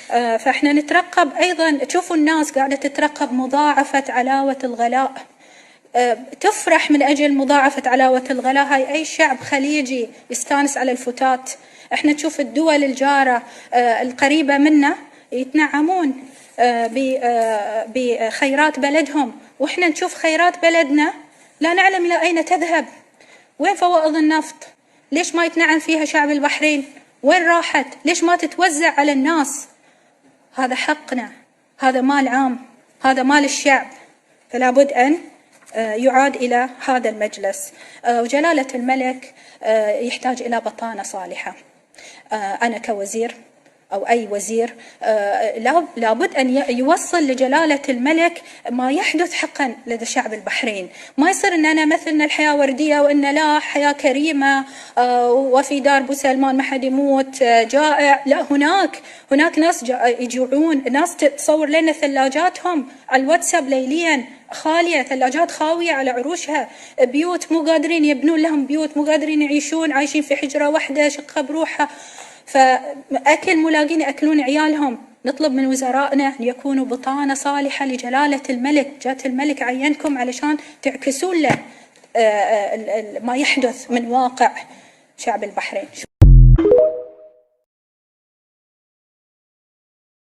فإحنا نترقب أيضا، تشوفوا الناس قاعدة تترقب مضاعفة علاوة الغلاء، تفرح من أجل مضاعفة علاوة الغلاء. هاي أي شعب خليجي يستانس على الفتات. إحنا نشوف الدول الجارة القريبة منا يتنعمون بخيرات بلدهم، وإحنا نشوف خيرات بلدنا لا نعلم إلى أين تذهب. وين فوائد النفط؟ ليش ما يتنعم فيها شعب البحرين؟ وين راحت؟ ليش ما تتوزع على الناس؟ هذا حقنا، هذا مال عام، هذا مال الشعب، فلا بد أن يعاد إلى هذا المجلس. وجلالة الملك يحتاج إلى بطانة صالحة. أنا كوزير أو أي وزير لابد أن يوصل لجلالة الملك ما يحدث حقا لدى شعب البحرين. ما يصير أن أنا مثلنا الحياة وردية وأن لا حياة كريمة وفي دار بو سلمان ما حد يموت جائع. لا، هناك ناس يجوعون، ناس تصور لنا ثلاجاتهم على الواتساب ليليا خالية، ثلاجات خاوية على عروشها، بيوت مو قادرين يبنون لهم بيوت، مو قادرين يعيشون، عايشين في حجرة واحدة شقة بروحها، فأكل مو لاقين يأكلون عيالهم. نطلب من وزرائنا أن يكونوا بطانة صالحة لجلالة الملك. جات الملك عينكم علشان تعكسون له ما يحدث من واقع شعب البحرين.